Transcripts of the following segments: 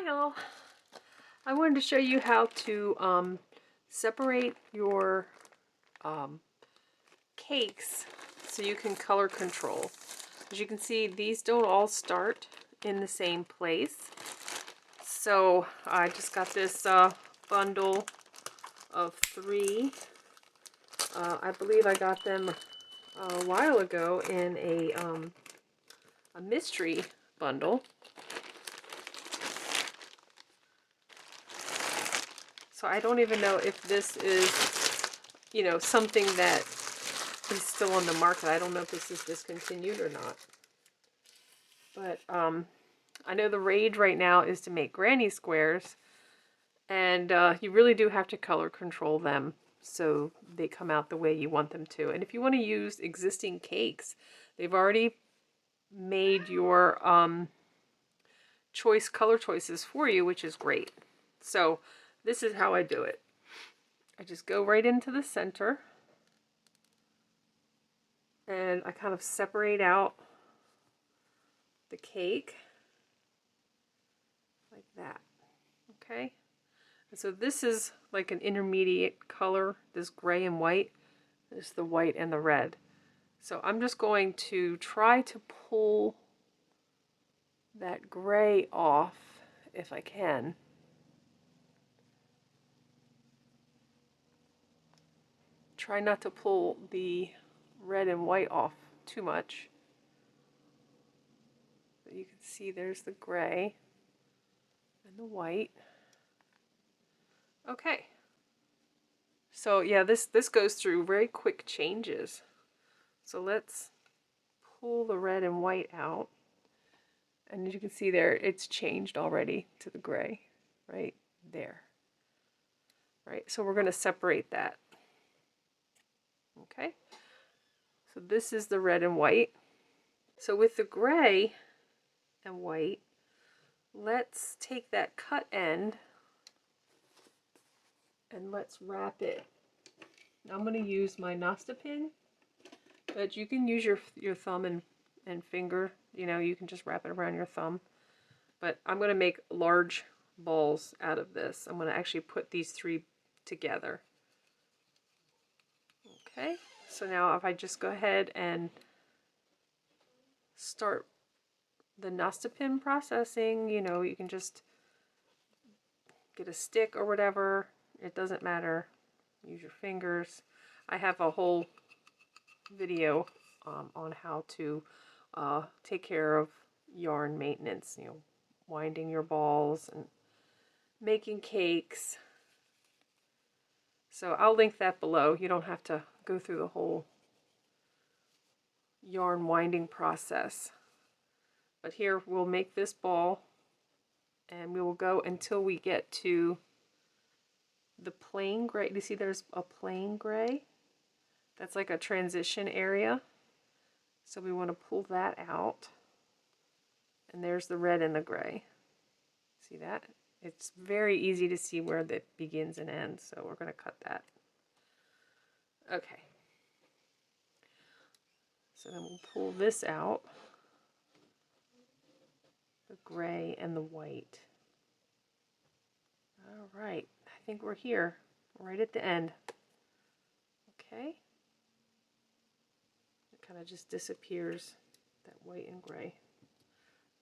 Hi all. I wanted to show you how to separate your cakes so you can color control. As you can see, these don't all start in the same place. So I just got this bundle of 3. I believe I got them a while ago in a mystery bundle. So I don't even know if this is, you know, something that is still on the market. I don't know if this is discontinued or not. But I know the rage right now is to make granny squares, and you really do have to color control them so they come out the way you want them to. And if you want to use existing cakes, they've already made your color choices for you, which is great. So this is how I do it. I just go right into the center and I kind of separate out the cake like that. Okay, and so this is like an intermediate color, this gray and white. This is the white and the red. So I'm just going to try to pull that gray off if I can. Try not to pull the red and white off too much. But you can see there's the gray and the white. Okay. So yeah, this goes through very quick changes. So let's pull the red and white out. And as you can see there, it's changed already to the gray right there. Right, so we're going to separate that. Okay, so this is the red and white. So with the gray and white, let's take that cut end and let's wrap it. I'm going to use my nostapinne, but you can use your thumb and finger. You know, you can just wrap it around your thumb. But I'm going to make large balls out of this. I'm going to actually put these 3 together. Okay, so now if I just go ahead and start the nostapinne processing, you know, you can just get a stick or whatever. It doesn't matter. Use your fingers. I have a whole video on how to take care of yarn maintenance, you know, winding your balls and making cakes. So I'll link that below. You don't have to go through the whole yarn winding process. But here we'll make this ball and we will go until we get to the plain gray. You see there's a plain gray? That's like a transition area. So we want to pull that out. And there's the red and the gray. See that? It's very easy to see where that begins and ends, so we're going to cut that. Okay. So then we'll pull this out. The gray and the white. All right. I think we're here, right at the end. Okay. It kind of just disappears, that white and gray.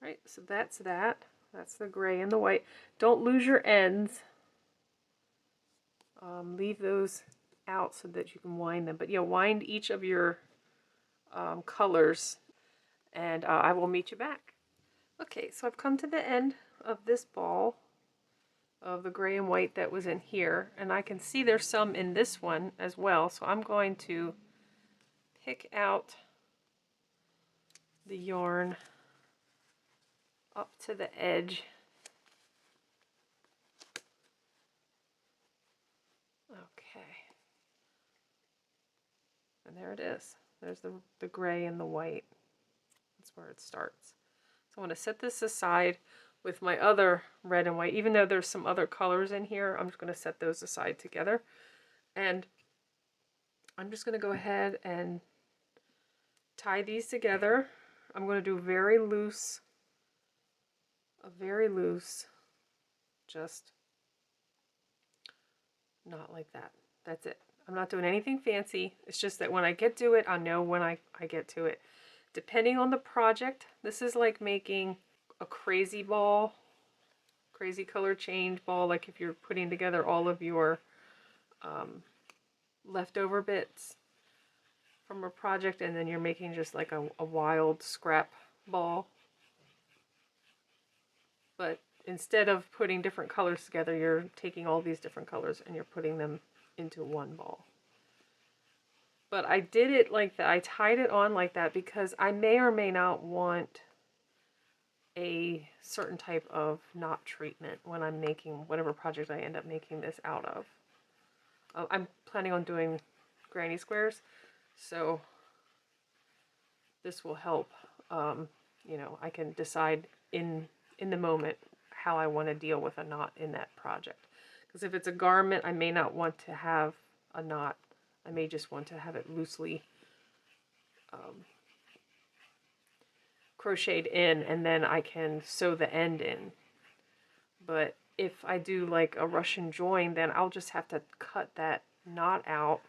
Right, so that's that. That's the gray and the white. Don't lose your ends. Leave those out so that you can wind them. But yeah, wind each of your colors, and I will meet you back. Okay, so I've come to the end of this ball of the gray and white that was in here, and I can see there's some in this one as well. So I'm going to pick out the yarn up to the edge. Okay. And there it is. There's the gray and the white. That's where it starts. So I want to set this aside with my other red and white. Even though there's some other colors in here, I'm just going to set those aside together. And I'm just going to go ahead and tie these together. I'm going to do a very loose just not like that. That's it. I'm not doing anything fancy. It's just that when I get to it, I know when I get to it. Depending on the project, this is like making a crazy ball, crazy color change ball, like if you're putting together all of your leftover bits from a project and then you're making just like a wild scrap ball. But instead of putting different colors together, you're taking all these different colors and you're putting them into one ball. But I did it like that. I tied it on like that because I may or may not want a certain type of knot treatment when I'm making whatever project I end up making this out of. I'm planning on doing granny squares, so this will help. You know, I can decide in the moment how I want to deal with a knot in that project. Because if it's a garment, I may not want to have a knot. I may just want to have it loosely crocheted in, and then I can sew the end in. But if I do like a Russian join, then I'll just have to cut that knot out,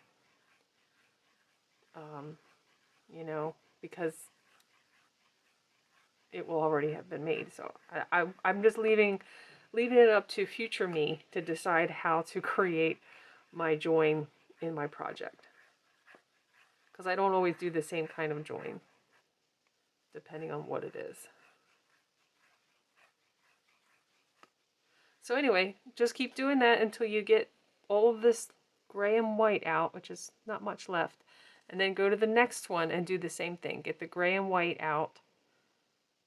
you know, because it will already have been made. So I'm just leaving it up to future me to decide how to create my join in my project. Because I don't always do the same kind of join, depending on what it is. So anyway, just keep doing that until you get all of this gray and white out, which is not much left. And then go to the next one and do the same thing. Get the gray and white out.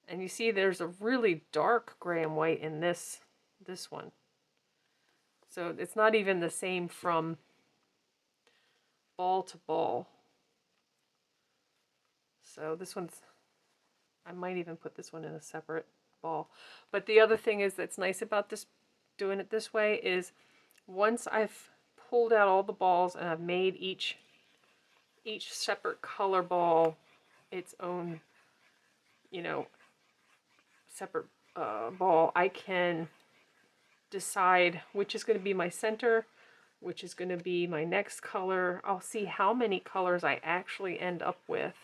And you see there's a really dark gray and white in this one. So it's not even the same from ball to ball. So this one's, I might even put this one in a separate ball. But the other thing is that's nice about this, doing it this way, is once I've pulled out all the balls and I've made each separate color ball its own, you know, separate ball, I can decide which is going to be my center, which is going to be my next color. I'll see how many colors I actually end up with.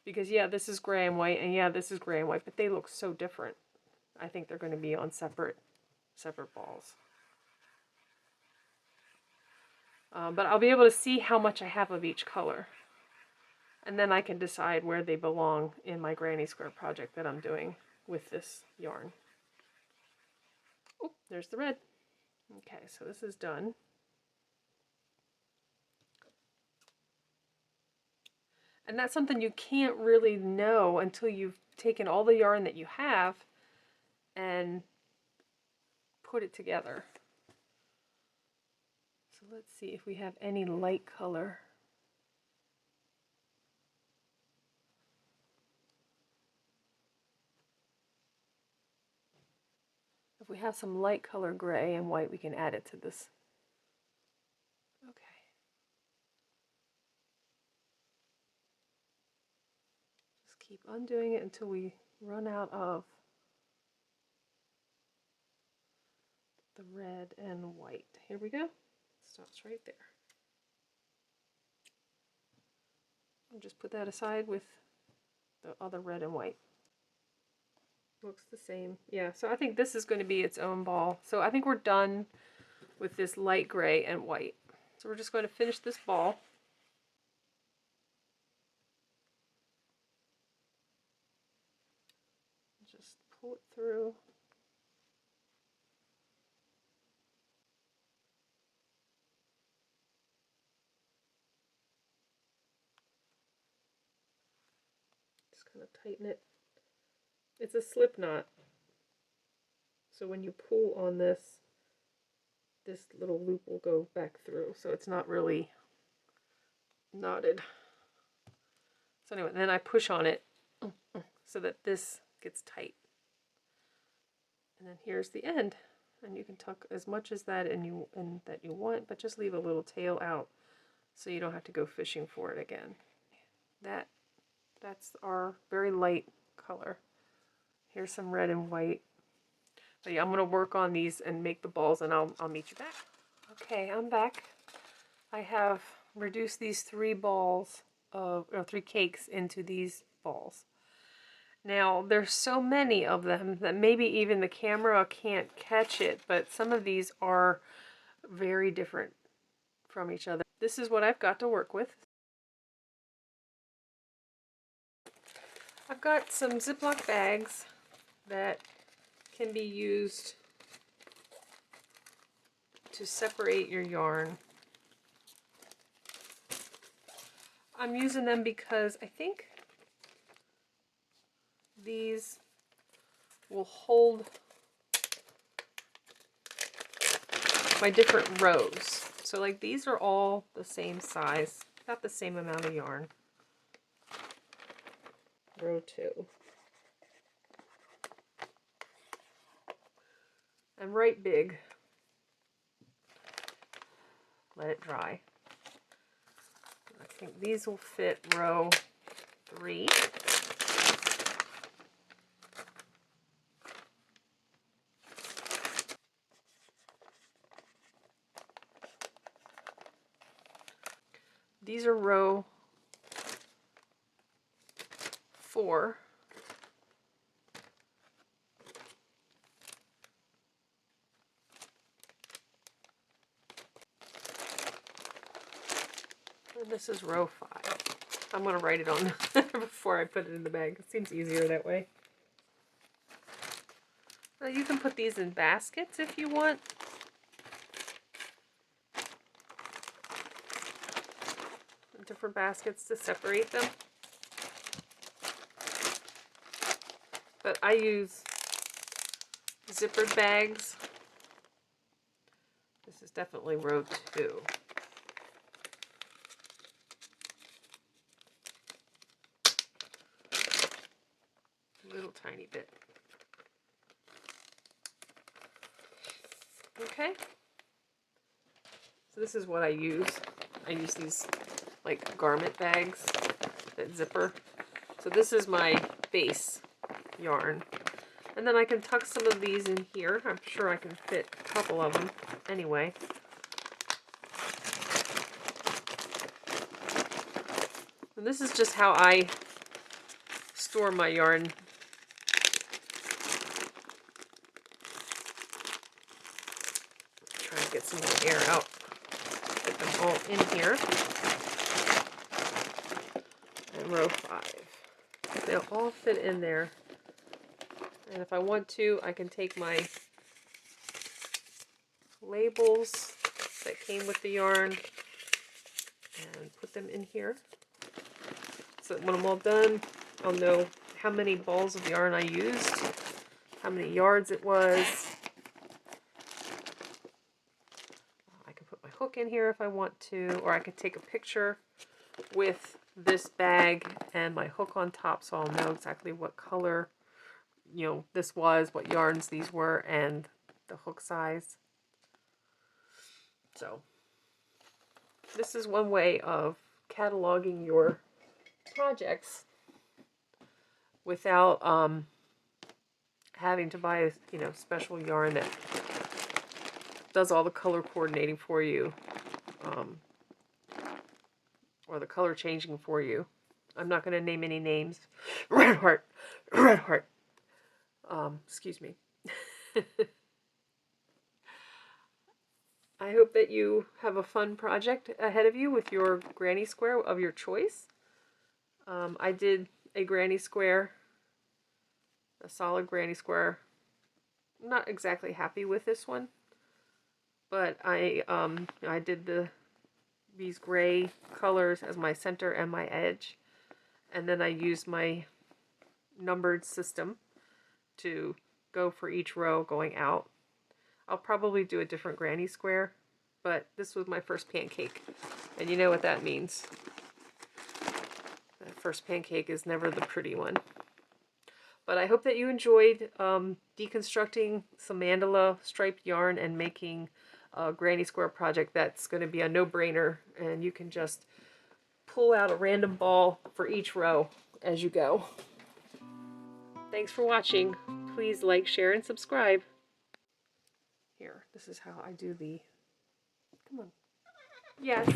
Because yeah, this is gray and white, and yeah, this is gray and white, but they look so different. I think they're going to be on separate balls. But I'll be able to see how much I have of each color. And then I can decide where they belong in my granny square project that I'm doing with this yarn. Oh, there's the red. Okay, so this is done. And that's something you can't really know until you've taken all the yarn that you have and put it together. So let's see if we have any light color. If we have some light color gray and white, we can add it to this. Okay. Just keep undoing it until we run out of the red and white. Here we go. It stops right there. I'll just put that aside with the other red and white. Looks the same. Yeah, so I think this is going to be its own ball. So I think we're done with this light gray and white. So we're just going to finish this ball. Just pull it through. Just kind of tighten it. It's a slip knot. So when you pull on this, this little loop will go back through. So it's not really knotted. So anyway, then I push on it so that this gets tight. And then here's the end. And you can tuck as much as that that you want, but just leave a little tail out so you don't have to go fishing for it again. That's our very light color. Here's some red and white. But yeah, I'm going to work on these and make the balls, and I'll meet you back. Okay, I'm back. I have reduced these 3 balls or 3 cakes into these balls. Now, there's so many of them that maybe even the camera can't catch it, but some of these are very different from each other. This is what I've got to work with. I've got some Ziploc bags that can be used to separate your yarn. I'm using them because I think these will hold my different rows. So like these are all the same size, got the same amount of yarn. Row 2. And right big. Let it dry. I think these will fit row 3. These are row 4. And this is row 5. I'm going to write it on before I put it in the bag. It seems easier that way. Now you can put these in baskets if you want. Different baskets to separate them. But I use zippered bags. This is definitely row 2. A little tiny bit. Okay. So this is what I use. I use these like garment bags that zipper. So this is my base yarn. And then I can tuck some of these in here. I'm sure I can fit a couple of them anyway. And this is just how I store my yarn. Try to get some more air out. Get them all in here. And row 5. They'll all fit in there. And if I want to, I can take my labels that came with the yarn and put them in here. So that when I'm all done, I'll know how many balls of yarn I used, how many yards it was. I can put my hook in here if I want to, or I could take a picture with this bag and my hook on top so I'll know exactly what color, you know, this was, what yarns these were, and the hook size. So this is one way of cataloging your projects without having to buy, you know, special yarn that does all the color coordinating for you, or the color changing for you. I'm not going to name any names. Red Heart. Excuse me. I hope that you have a fun project ahead of you with your granny square of your choice. I did a granny square, a solid granny square. I'm not exactly happy with this one, but I did these gray colors as my center and my edge, and then I used my numbered system to go for each row going out. I'll probably do a different granny square, but this was my first pancake, and you know what that means. That first pancake is never the pretty one. But I hope that you enjoyed deconstructing some mandala striped yarn and making a granny square project that's going to be a no-brainer, and you can just pull out a random ball for each row as you go. Thanks for watching. Please like, share, and subscribe. Here, this is how I do the, come on. Yes.